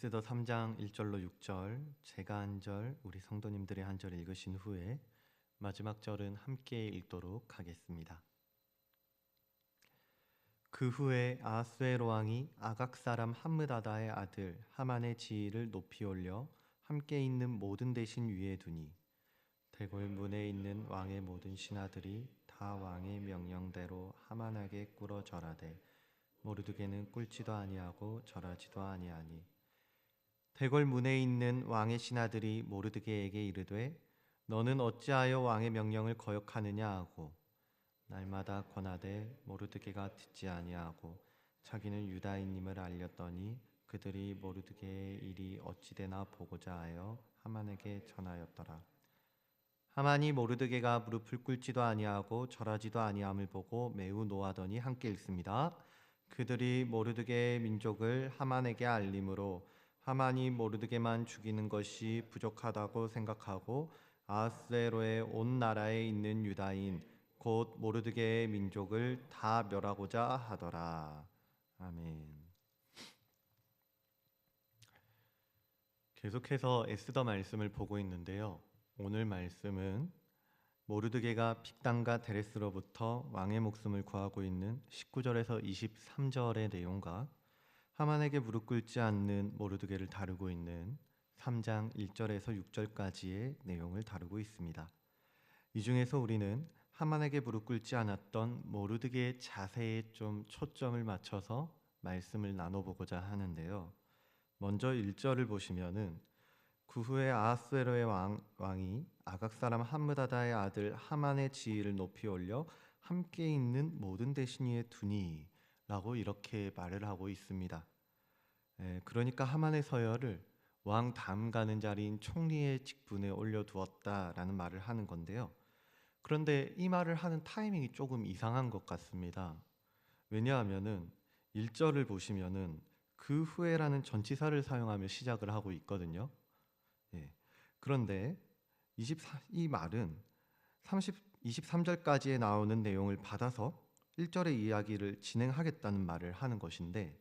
에스더 3장 1절로 6절, 제가 한 절, 우리 성도님들이 한 절 읽으신 후에 마지막 절은 함께 읽도록 하겠습니다. 그 후에 아하수에로 왕이 아각 사람 함므다다의 아들 하만의 지위를 높이 올려 함께 있는 모든 대신 위에 두니 대궐 문에 있는 왕의 모든 신하들이 다 왕의 명령대로 하만에게 꿇어 절하되 모르드게는 꿇지도 아니하고 절하지도 아니하니 대궐 문에 있는 왕의 신하들이 모르드게에게 이르되 너는 어찌하여 왕의 명령을 거역하느냐 하고 날마다 권하되 모르드게가 듣지 아니하고 자기는 유다인임을 알렸더니 그들이 모르드게의 일이 어찌되나 보고자 하여 하만에게 전하였더라. 하만이 모르드게가 무릎을 꿇지도 아니하고 절하지도 아니함을 보고 매우 노하더니 함께 읽습니다. 그들이 모르드게의 민족을 하만에게 알림으로 하만이 모르드게만 죽이는 것이 부족하다고 생각하고 아하스웨로의 온 나라에 있는 유다인 곧 모르드게의 민족을 다 멸하고자 하더라. 아멘. 계속해서 에스더 말씀을 보고 있는데요. 오늘 말씀은 모르드게가 빅단과 데레스로부터 왕의 목숨을 구하고 있는 19절에서 23절의 내용과 하만에게 무릎 꿇지 않는 모르드게를 다루고 있는 3장 1절에서 6절까지의 내용을 다루고 있습니다. 이 중에서 우리는 하만에게 무릎 꿇지 않았던 모르드게의 자세에 좀 초점을 맞춰서 말씀을 나눠보고자 하는데요. 먼저 1절을 보시면은 그 후에 아하스웨로의 왕이 아각 사람 함므다다의 아들 하만의 지위를 높이 올려 함께 있는 모든 대신 위에 두니 라고 이렇게 말을 하고 있습니다. 그러니까 하만의 서열을 왕 다음 가는 자리인 총리의 직분에 올려두었다라는 말을 하는 건데요. 그런데 이 말을 하는 타이밍이 조금 이상한 것 같습니다. 왜냐하면은 1절을 보시면은 그 후에라는 전치사를 사용하며 시작을 하고 있거든요. 그런데 이 말은 23절까지에 나오는 내용을 받아서 1절의 이야기를 진행하겠다는 말을 하는 것인데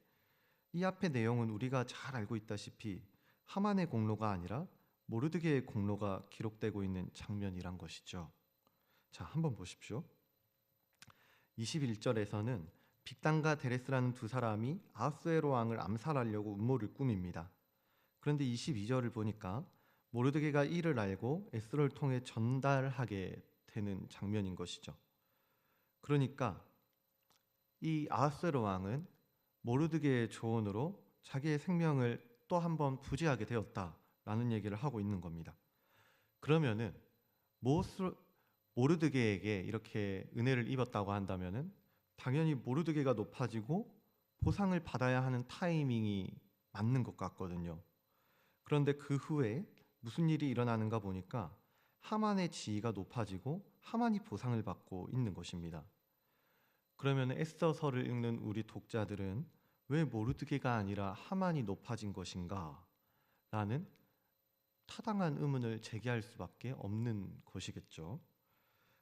이 앞의 내용은 우리가 잘 알고 있다시피 하만의 공로가 아니라 모르드게의 공로가 기록되고 있는 장면이란 것이죠. 자, 한번 보십시오. 21절에서는 빅단과 데레스라는 두 사람이 아하스웨로 왕을 암살하려고 음모를 꾸밉니다. 그런데 22절을 보니까 모르드게가 이를 알고 에스더를 통해 전달하게 되는 장면인 것이죠. 그러니까 이 아하스웨로 왕은 모르드게의 조언으로 자기의 생명을 또 한 번 부지하게 되었다라는 얘기를 하고 있는 겁니다. 그러면은 모르드게에게 이렇게 은혜를 입었다고 한다면은 당연히 모르드게가 높아지고 보상을 받아야 하는 타이밍이 맞는 것 같거든요. 그런데 그 후에 무슨 일이 일어나는가 보니까 하만의 지위가 높아지고 하만이 보상을 받고 있는 것입니다. 그러면 에스더서를 읽는 우리 독자들은 왜 모르드게가 아니라 하만이 높아진 것인가? 라는 타당한 의문을 제기할 수밖에 없는 것이겠죠.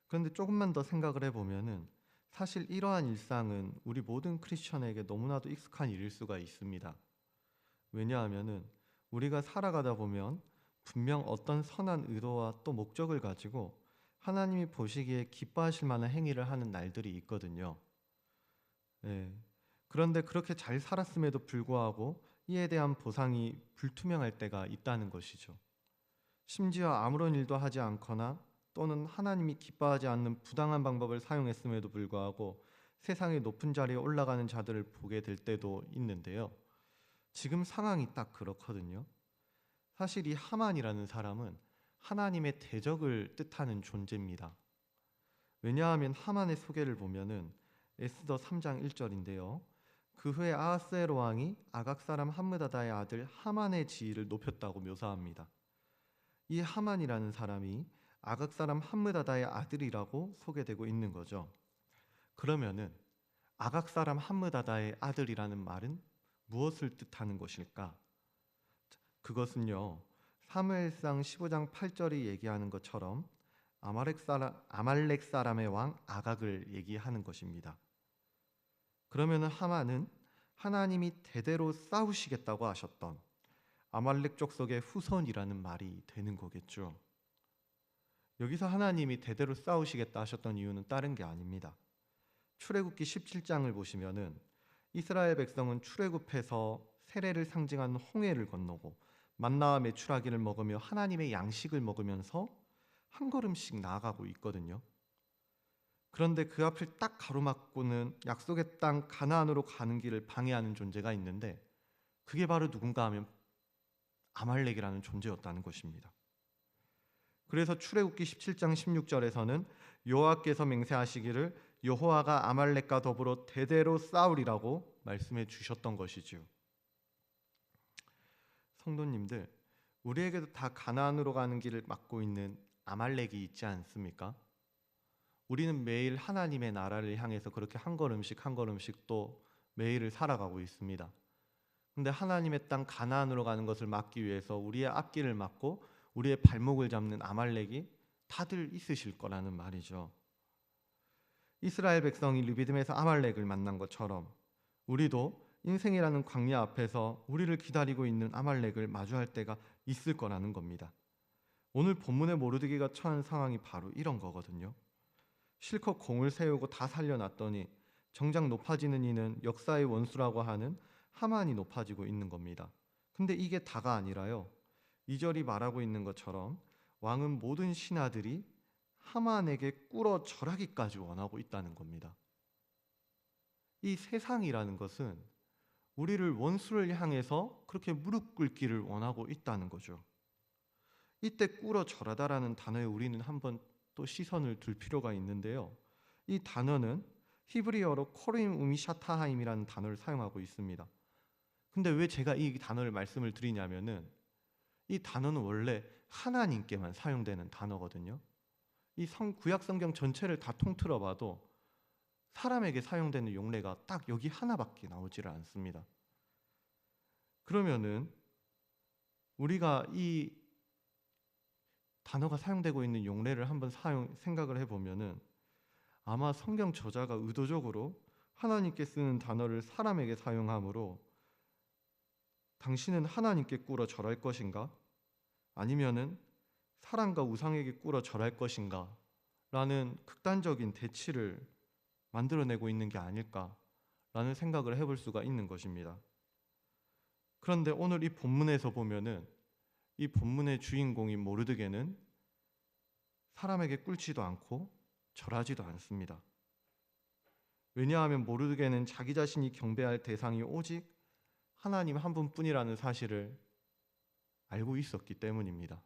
그런데 조금만 더 생각을 해보면은 사실 이러한 일상은 우리 모든 크리스천에게 너무나도 익숙한 일일 수가 있습니다. 왜냐하면은 우리가 살아가다 보면 분명 어떤 선한 의도와 또 목적을 가지고 하나님이 보시기에 기뻐하실 만한 행위를 하는 날들이 있거든요. 그런데 그렇게 잘 살았음에도 불구하고 이에 대한 보상이 불투명할 때가 있다는 것이죠. 심지어 아무런 일도 하지 않거나 또는 하나님이 기뻐하지 않는 부당한 방법을 사용했음에도 불구하고 세상의 높은 자리에 올라가는 자들을 보게 될 때도 있는데요. 지금 상황이 딱 그렇거든요. 사실 이 하만이라는 사람은 하나님의 대적을 뜻하는 존재입니다. 왜냐하면 하만의 소개를 보면은 에스더 3장 1절인데요. 그 후에 아하스웨로 왕이 아각 사람 함므다다의 아들 하만의 지위를 높였다고 묘사합니다. 이 하만이라는 사람이 아각 사람 함므다다의 아들이라고 소개되고 있는 거죠. 그러면은 아각 사람 함므다다의 아들이라는 말은 무엇을 뜻하는 것일까? 그것은요, 사무엘상 15장 8절이 얘기하는 것처럼 아말렉 사람의 왕 아각을 얘기하는 것입니다. 그러면은 하만은 하나님이 대대로 싸우시겠다고 하셨던 아말렉 족속의 후손이라는 말이 되는 거겠죠. 여기서 하나님이 대대로 싸우시겠다 하셨던 이유는 다른 게 아닙니다. 출애굽기 17장을 보시면은 이스라엘 백성은 출애굽해서 세례를 상징하는 홍해를 건너고 만나와 메추라기를 먹으며 하나님의 양식을 먹으면서 한 걸음씩 나아가고 있거든요. 그런데 그 앞을 딱 가로막고는 약속의 땅 가나안으로 가는 길을 방해하는 존재가 있는데, 그게 바로 누군가 하면 아말렉이라는 존재였다는 것입니다. 그래서 출애굽기 17장 16절에서는 여호와께서 맹세하시기를 여호와가 아말렉과 더불어 대대로 싸우리라고 말씀해 주셨던 것이지요. 성도님들, 우리에게도 다 가나안으로 가는 길을 막고 있는 아말렉이 있지 않습니까? 우리는 매일 하나님의 나라를 향해서 그렇게 한 걸음씩 한 걸음씩 또 매일을 살아가고 있습니다. 근데 하나님의 땅 가나안으로 가는 것을 막기 위해서 우리의 앞길을 막고 우리의 발목을 잡는 아말렉이 다들 있으실 거라는 말이죠. 이스라엘 백성이 르비딤에서 아말렉을 만난 것처럼 우리도 인생이라는 광야 앞에서 우리를 기다리고 있는 아말렉을 마주할 때가 있을 거라는 겁니다. 오늘 본문의 모르드게가 처한 상황이 바로 이런 거거든요. 실컷 공을 세우고 다 살려놨더니 정작 높아지는 이는 역사의 원수라고 하는 하만이 높아지고 있는 겁니다. 근데 이게 다가 아니라요, 2절이 말하고 있는 것처럼 왕은 모든 신하들이 하만에게 꿇어 절하기까지 원하고 있다는 겁니다. 이 세상이라는 것은 우리를 원수를 향해서 그렇게 무릎 꿇기를 원하고 있다는 거죠. 이때 꿇어 절하다라는 단어에 우리는 한번 또 시선을 둘 필요가 있는데요. 이 단어는 히브리어로 코림 우미샤타하임이라는 단어를 사용하고 있습니다. 근데 왜 제가 이 단어를 말씀을 드리냐면은 이 단어는 원래 하나님께만 사용되는 단어거든요. 이 구약 성경 전체를 다 통틀어 봐도 사람에게 사용되는 용례가 딱 여기 하나밖에 나오지를 않습니다. 그러면은 우리가 이 단어가 사용되고 있는 용례를 한번 생각을 해보면은 아마 성경 저자가 의도적으로 하나님께 쓰는 단어를 사람에게 사용하므로 당신은 하나님께 꿇어 절할 것인가? 아니면은 사람과 우상에게 꿇어 절할 것인가? 라는 극단적인 대치를 만들어내고 있는 게 아닐까라는 생각을 해볼 수가 있는 것입니다. 그런데 오늘 이 본문에서 보면은 이 본문의 주인공인 모르드게는 사람에게 꿇지도 않고 절하지도 않습니다. 왜냐하면 모르드게는 자기 자신이 경배할 대상이 오직 하나님 한 분뿐이라는 사실을 알고 있었기 때문입니다.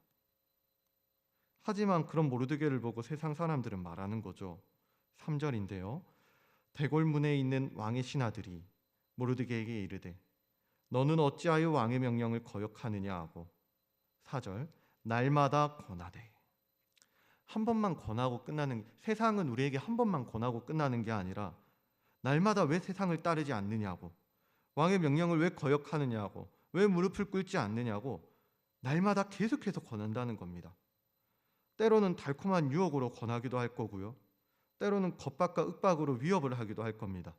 하지만 그런 모르드게를 보고 세상 사람들은 말하는 거죠. 3절인데요. 대궐문에 있는 왕의 신하들이 모르드게에게 이르되 너는 어찌하여 왕의 명령을 거역하느냐 하고 4절 날마다 권하되. 한 번만 권하고 끝나는, 세상은 우리에게 한 번만 권하고 끝나는 게 아니라 날마다 왜 세상을 따르지 않느냐고, 왕의 명령을 왜 거역하느냐고, 왜 무릎을 꿇지 않느냐고 날마다 계속해서 권한다는 겁니다. 때로는 달콤한 유혹으로 권하기도 할 거고요, 때로는 겁박과 윽박으로 위협을 하기도 할 겁니다.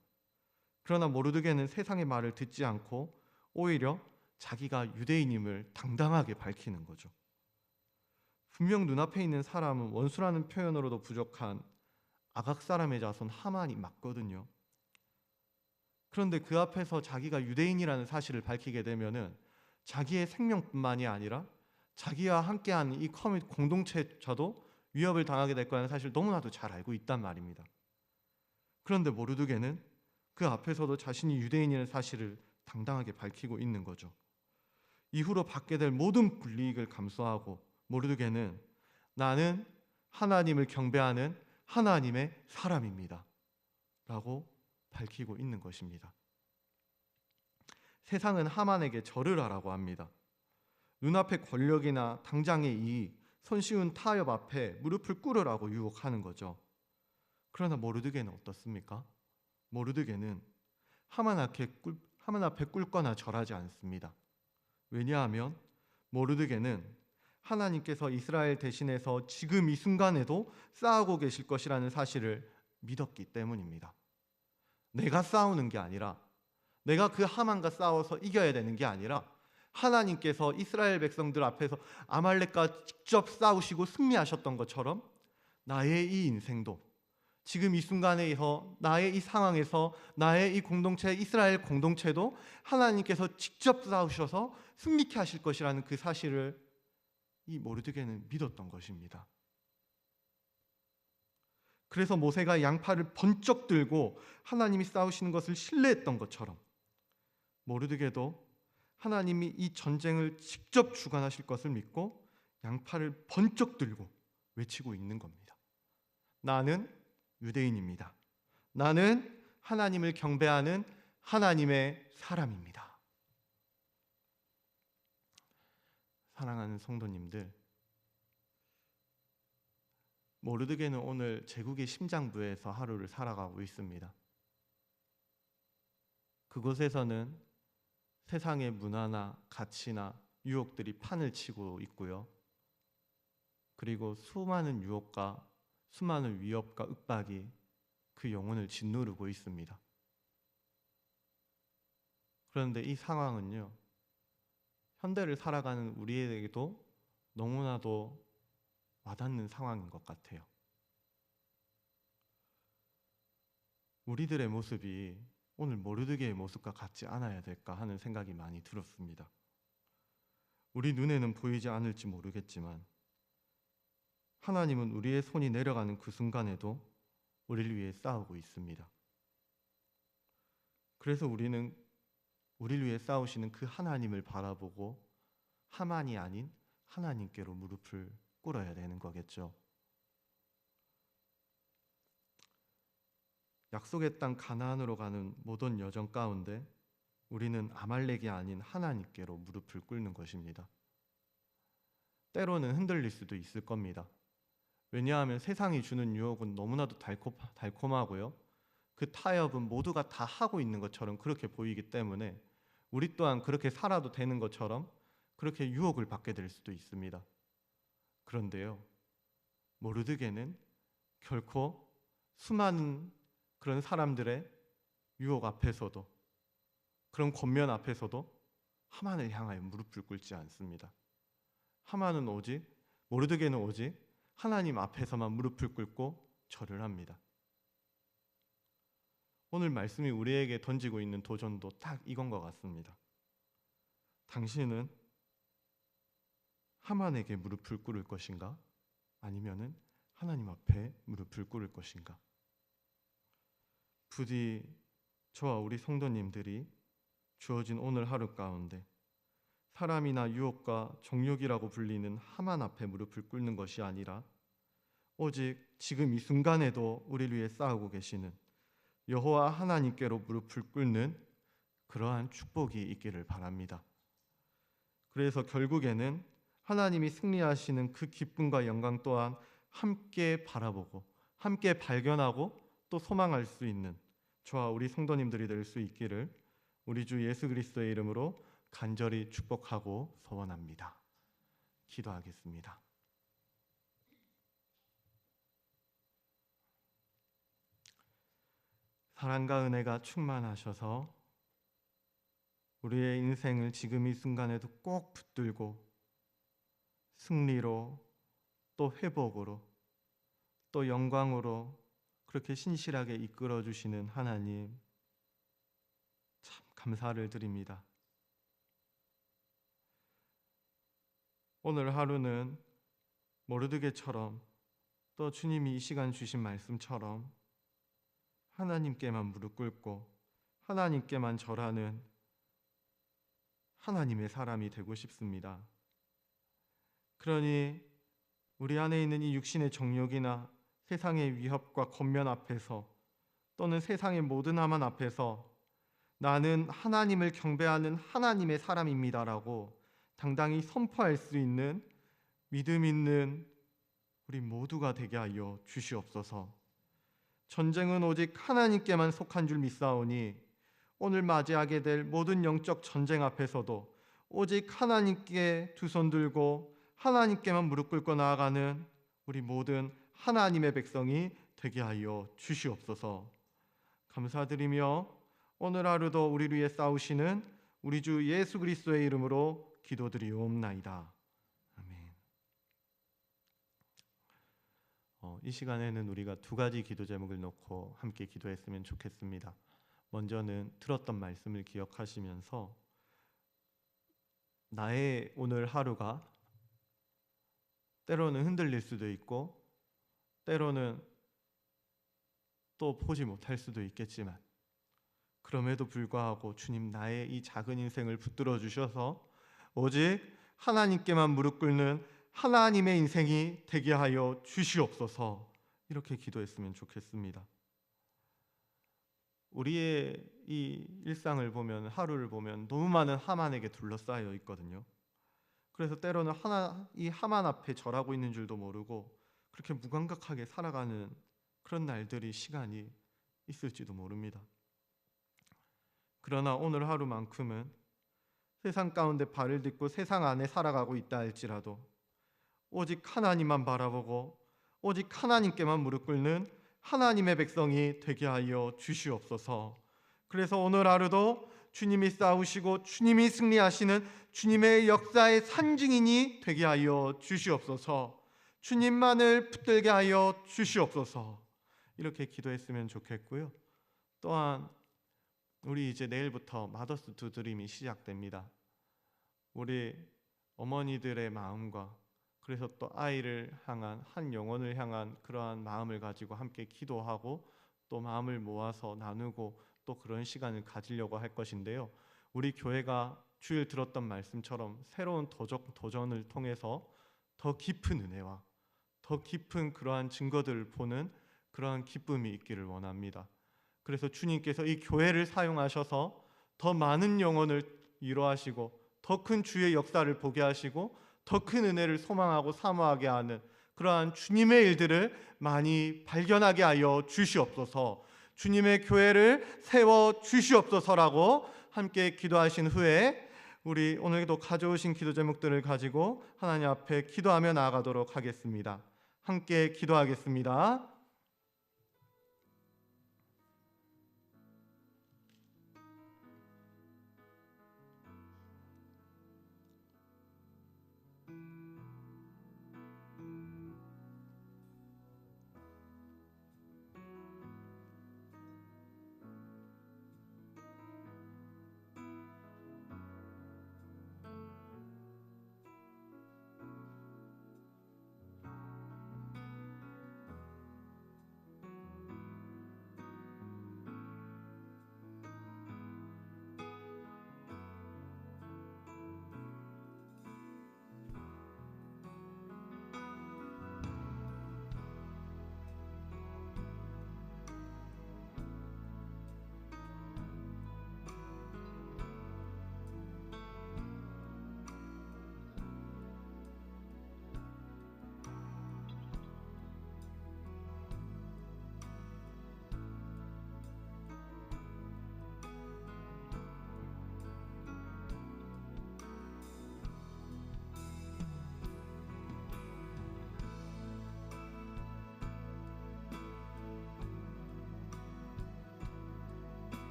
그러나 모르드게는 세상의 말을 듣지 않고 오히려 자기가 유대인임을 당당하게 밝히는 거죠. 분명 눈앞에 있는 사람은 원수라는 표현으로도 부족한 아각 사람의 자손 하만이 맞거든요. 그런데 그 앞에서 자기가 유대인이라는 사실을 밝히게 되면은 자기의 생명뿐만이 아니라 자기와 함께하는 이 공동체조차도 위협을 당하게 될 거라는 사실을 너무나도 잘 알고 있단 말입니다. 그런데 모르드게는 그 앞에서도 자신이 유대인이라는 사실을 당당하게 밝히고 있는 거죠. 이후로 받게 될 모든 불이익을 감수하고 모르드게는 나는 하나님을 경배하는 하나님의 사람입니다 라고 밝히고 있는 것입니다. 세상은 하만에게 절을 하라고 합니다. 눈앞의 권력이나 당장의 이익, 손쉬운 타협 앞에 무릎을 꿇으라고 유혹하는 거죠. 그러나 모르드게는 어떻습니까? 모르드게는 하만 앞에 꿇거나 절하지 않습니다. 왜냐하면 모르드게는 하나님께서 이스라엘 대신해서 지금 이 순간에도 싸우고 계실 것이라는 사실을 믿었기 때문입니다. 내가 싸우는 게 아니라, 내가 그 하만과 싸워서 이겨야 되는 게 아니라 하나님께서 이스라엘 백성들 앞에서 아말렉과 직접 싸우시고 승리하셨던 것처럼 나의 이 인생도 지금 이 순간에서 나의 이 상황에서 나의 이 공동체 이스라엘 공동체도 하나님께서 직접 싸우셔서 승리케 하실 것이라는 그 사실을 이 모르드게는 믿었던 것입니다. 그래서 모세가 양팔을 번쩍 들고 하나님이 싸우시는 것을 신뢰했던 것처럼 모르드게도 하나님이 이 전쟁을 직접 주관하실 것을 믿고 양팔을 번쩍 들고 외치고 있는 겁니다. 나는 유대인입니다. 나는 하나님을 경배하는 하나님의 사람입니다. 사랑하는 성도님들, 모르드게는 오늘 제국의 심장부에서 하루를 살아가고 있습니다. 그곳에서는 세상의 문화나 가치나 유혹들이 판을 치고 있고요. 그리고 수많은 유혹과 수많은 위협과 윽박이 그 영혼을 짓누르고 있습니다. 그런데 이 상황은요, 현대를 살아가는 우리에게도 너무나도 와닿는 상황인 것 같아요. 우리들의 모습이 오늘 모르드게의 모습과 같지 않아야 될까 하는 생각이 많이 들었습니다. 우리 눈에는 보이지 않을지 모르겠지만 하나님은 우리의 손이 내려가는 그 순간에도 우리를 위해 싸우고 있습니다. 그래서 우리는 우리를 위해 싸우시는 그 하나님을 바라보고 하만이 아닌 하나님께로 무릎을 꿇어야 되는 거겠죠. 약속의 땅 가나안으로 가는 모든 여정 가운데 우리는 아말렉이 아닌 하나님께로 무릎을 꿇는 것입니다. 때로는 흔들릴 수도 있을 겁니다. 왜냐하면 세상이 주는 유혹은 너무나도 달콤하고요. 그 타협은 모두가 다 하고 있는 것처럼 그렇게 보이기 때문에 우리 또한 그렇게 살아도 되는 것처럼 그렇게 유혹을 받게 될 수도 있습니다. 그런데요, 모르드게는 결코 수많은 그런 사람들의 유혹 앞에서도 그런 권면 앞에서도 하만을 향하여 무릎을 꿇지 않습니다. 하만은 오직 모르드게는 오직 하나님 앞에서만 무릎을 꿇고 절을 합니다. 오늘 말씀이 우리에게 던지고 있는 도전도 딱 이건 것 같습니다. 당신은 하만에게 무릎을 꿇을 것인가? 아니면은 하나님 앞에 무릎을 꿇을 것인가? 부디 저와 우리 성도님들이 주어진 오늘 하루 가운데 사람이나 유혹과 정욕이라고 불리는 하만 앞에 무릎을 꿇는 것이 아니라 오직 지금 이 순간에도 우리를 위해 싸우고 계시는 여호와 하나님께로 무릎을 꿇는 그러한 축복이 있기를 바랍니다. 그래서 결국에는 하나님이 승리하시는 그 기쁨과 영광 또한 함께 바라보고 함께 발견하고 또 소망할 수 있는 저와 우리 성도님들이 될 수 있기를 우리 주 예수 그리스도의 이름으로 간절히 축복하고 소원합니다. 기도하겠습니다. 사랑과 은혜가 충만하셔서 우리의 인생을 지금 이 순간에도 꼭 붙들고 승리로 또 회복으로 또 영광으로 그렇게 신실하게 이끌어 주시는 하나님, 참 감사를 드립니다. 오늘 하루는 모르드게처럼 또 주님이 이 시간 주신 말씀처럼 하나님께만 무릎 꿇고 하나님께만 절하는 하나님의 사람이 되고 싶습니다. 그러니 우리 안에 있는 이 육신의 정욕이나 세상의 위협과 권면 앞에서 또는 세상의 모든 함안 앞에서 나는 하나님을 경배하는 하나님의 사람입니다라고 당당히 선포할 수 있는 믿음 있는 우리 모두가 되게 하여 주시옵소서. 전쟁은 오직 하나님께만 속한 줄 믿사오니 오늘 맞이하게 될 모든 영적 전쟁 앞에서도 오직 하나님께 두 손 들고 하나님께만 무릎 꿇고 나아가는 우리 모든 하나님의 백성이 되게 하여 주시옵소서. 감사드리며 오늘 하루도 우리를 위해 싸우시는 우리 주 예수 그리스도의 이름으로 기도드리옵나이다. 아멘. 이 시간에는 우리가 두 가지 기도 제목을 놓고 함께 기도했으면 좋겠습니다. 먼저는 들었던 말씀을 기억하시면서 나의 오늘 하루가 때로는 흔들릴 수도 있고 때로는 또 보지 못할 수도 있겠지만 그럼에도 불구하고 주님 나의 이 작은 인생을 붙들어 주셔서 오직 하나님께만 무릎 꿇는 하나님의 인생이 되게 하여 주시옵소서. 이렇게 기도했으면 좋겠습니다. 우리의 이 일상을 보면 하루를 보면 너무 많은 하만에게 둘러싸여 있거든요. 그래서 때로는 이 하만 앞에 절하고 있는 줄도 모르고 그렇게 무감각하게 살아가는 그런 날들이 시간이 있을지도 모릅니다. 그러나 오늘 하루만큼은 세상 가운데 발을 딛고 세상 안에 살아가고 있다 할지라도 오직 하나님만 바라보고 오직 하나님께만 무릎 꿇는 하나님의 백성이 되게 하여 주시옵소서. 그래서 오늘 하루도 주님이 싸우시고 주님이 승리하시는 주님의 역사의 산증인이 되게 하여 주시옵소서. 주님만을 붙들게 하여 주시옵소서. 이렇게 기도했으면 좋겠고요. 또한 우리 이제 내일부터 마더스 투 드림이 시작됩니다. 우리 어머니들의 마음과 그래서 또 아이를 향한 한 영혼을 향한 그러한 마음을 가지고 함께 기도하고 또 마음을 모아서 나누고 또 그런 시간을 가지려고 할 것인데요. 우리 교회가 주일 들었던 말씀처럼 새로운 도전을 통해서 더 깊은 은혜와 더 깊은 그러한 증거들을 보는 그러한 기쁨이 있기를 원합니다. 그래서 주님께서 이 교회를 사용하셔서 더 많은 영혼을 위로하시고 더 큰 주의 역사를 보게 하시고 더 큰 은혜를 소망하고 사모하게 하는 그러한 주님의 일들을 많이 발견하게 하여 주시옵소서. 주님의 교회를 세워 주시옵소서라고 함께 기도하신 후에 우리 오늘도 가져오신 기도 제목들을 가지고 하나님 앞에 기도하며 나아가도록 하겠습니다. 함께 기도하겠습니다.